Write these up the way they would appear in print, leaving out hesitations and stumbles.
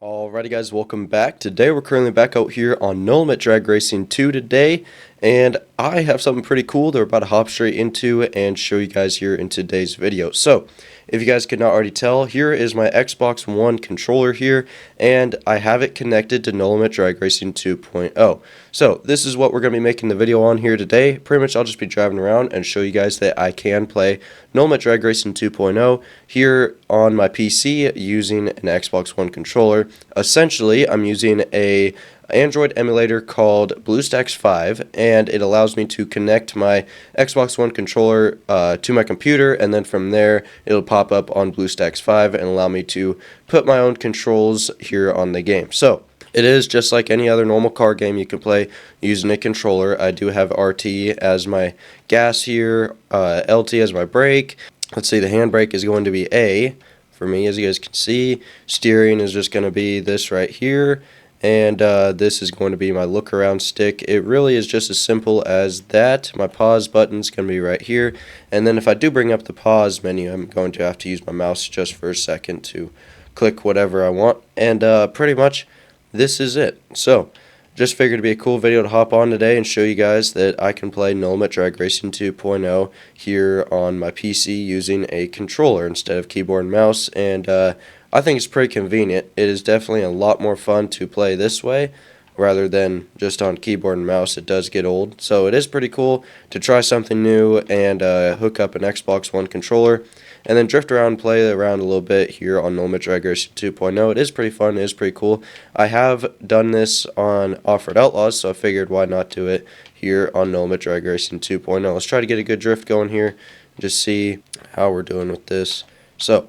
Alrighty guys, welcome back. Today we're currently back out here on No Limit Drag Racing 2 today, and I have something pretty cool that we're about to hop straight into and show you guys here in today's video. So, if you guys could not already tell, here is my Xbox One controller here, and I have it connected to No Limit Drag Racing 2.0. So, this is what we're going to be making the video on here today. Pretty much I'll just be driving around and show you guys that I can play No Limit Drag Racing 2.0 here on my PC using an Xbox One controller. Essentially, I'm using a Android emulator called BlueStacks 5, and it allows me to connect my Xbox One controller to my computer, and then from there it'll pop up on BlueStacks 5 and allow me to put my own controls here on the game. So it is just like any other normal car game you can play using a controller. I do have RT as my gas here, LT as my brake. Let's see, the handbrake is going to be A for me, as you guys can see. Steering is just going to be this right here, and this is going to be my look around stick. It really is just as simple as that. My pause button is going to be right here, and then if I do bring up the pause menu, I'm going to have to use my mouse just for a second to click whatever I want, and pretty much this is it. So just figured it'd be a cool video to hop on today and show you guys that I can play No Limit Drag Racing 2.0 here on my PC using a controller instead of keyboard and mouse, and I think it's pretty convenient. It is definitely a lot more fun to play this way rather than just on keyboard and mouse. It does get old, so it is pretty cool to try something new and hook up an Xbox One controller and then drift around and play around a little bit here on No Limit Drag Racing 2.0. It is pretty fun. It is pretty cool. I have done this on Off-Road Outlaws, so I figured why not do it here on No Limit Drag Racing 2.0. Let's try to get a good drift going here and just see how we're doing with this. So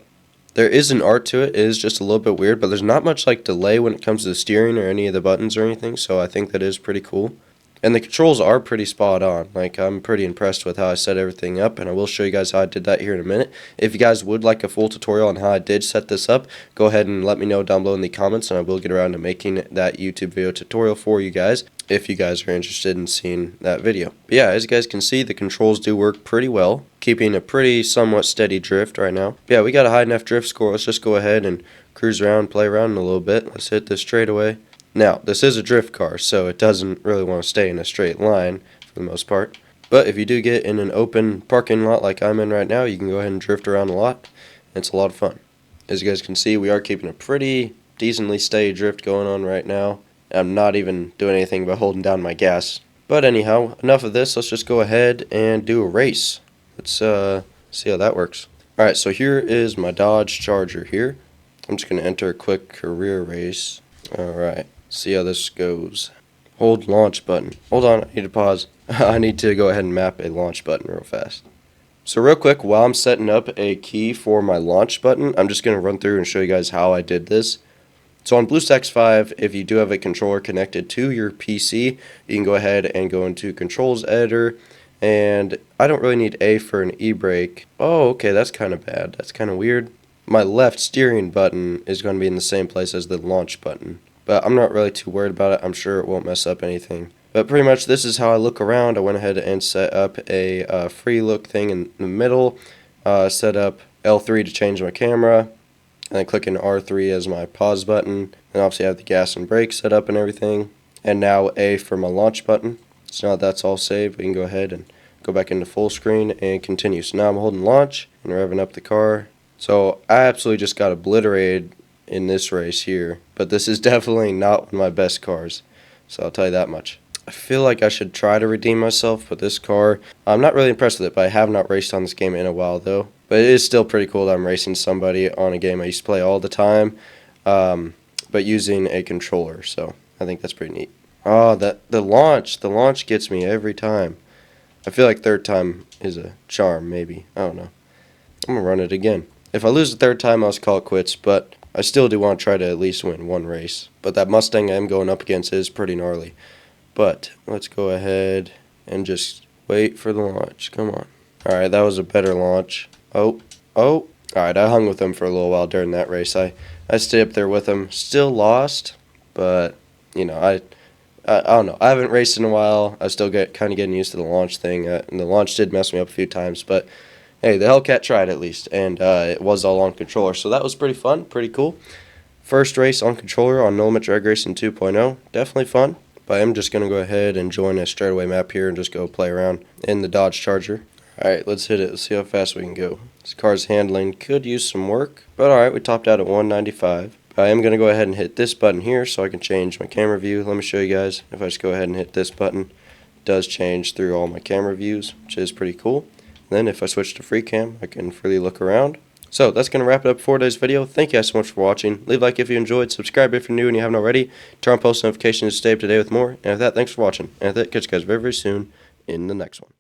there is an art to it. It is just a little bit weird, but there's not much like delay when it comes to the steering or any of the buttons or anything, so I think that is pretty cool. And the controls are pretty spot on. Like, I'm pretty impressed with how I set everything up, and I will show you guys how I did that here in a minute. If you guys would like a full tutorial on how I did set this up, go ahead and let me know down below in the comments, and I will get around to making that YouTube video tutorial for you guys if you guys are interested in seeing that video. But yeah, as you guys can see, the controls do work pretty well, keeping a pretty somewhat steady drift right now. But yeah, we got a high enough drift score. Let's just go ahead and cruise around, play around a little bit. Let's hit this straightaway. Now, this is a drift car, so it doesn't really want to stay in a straight line for the most part. But if you do get in an open parking lot like I'm in right now, you can go ahead and drift around a lot. It's a lot of fun. As you guys can see, we are keeping a pretty decently steady drift going on right now. I'm not even doing anything but holding down my gas. But anyhow, enough of this. Let's just go ahead and do a race. Let's see how that works. Alright, so here is my Dodge Charger here. I'm just going to enter a quick career race. Alright. See how this goes. Hold launch button. Hold on, I need to pause. I need to go ahead and map a launch button real fast. So real quick, while I'm setting up a key for my launch button, I'm just going to run through and show you guys how I did this. So on BlueStacks 5, if you do have a controller connected to your PC, you can go ahead and go into Controls Editor, and I don't really need A for an e-brake. Oh, okay, that's kind of bad. That's kind of weird. My left steering button is going to be in the same place as the launch button. But I'm not really too worried about it. I'm sure it won't mess up anything. But pretty much this is how I look around. I went ahead and set up a free look thing in the middle. Set up L3 to change my camera. And then click in R3 as my pause button. And obviously I have the gas and brake set up and everything. And now A for my launch button. So now that's all saved, we can go ahead and go back into full screen and continue. So now I'm holding launch and revving up the car. So I absolutely just got obliterated in this race here, but this is definitely not one of my best cars, so I'll tell you that much. I feel like I should try to redeem myself, but this car, I'm not really impressed with it, but I have not raced on this game in a while though. But it is still pretty cool that I'm racing somebody on a game I used to play all the time, but using a controller, so I think that's pretty neat. Oh, the launch gets me every time. I feel like third time is a charm, maybe. I don't know. I'm gonna run it again. If I lose the third time, I'll just call it quits, but I still do want to try to at least win one race. But that Mustang I'm going up against is pretty gnarly. But let's go ahead and just wait for the launch. Come on. Alright, that was a better launch. Oh. Alright, I hung with him for a little while during that race. I stayed up there with him. Still lost, but, you know, I don't know. I haven't raced in a while. I still kind of getting used to the launch thing. And the launch did mess me up a few times, but hey, the Hellcat tried at least, and it was all on controller, so that was pretty fun, pretty cool. First race on controller on No Limit Drag Racing 2.0. Definitely fun. But I'm just going to go ahead and join a straightaway map here and just go play around in the Dodge Charger. Alright, let's hit it. Let's see how fast we can go. This car's handling could use some work. But alright, we topped out at 195. I am going to go ahead and hit this button here so I can change my camera view. Let me show you guys. If I just go ahead and hit this button, it does change through all my camera views, which is pretty cool. Then if I switch to free cam, I can freely look around. So that's going to wrap it up for today's video. Thank you guys so much for watching. Leave a like if you enjoyed. Subscribe if you're new and you haven't already. Turn on post notifications to stay up to date with more. And with that, thanks for watching. And with that, catch you guys very, very soon in the next one.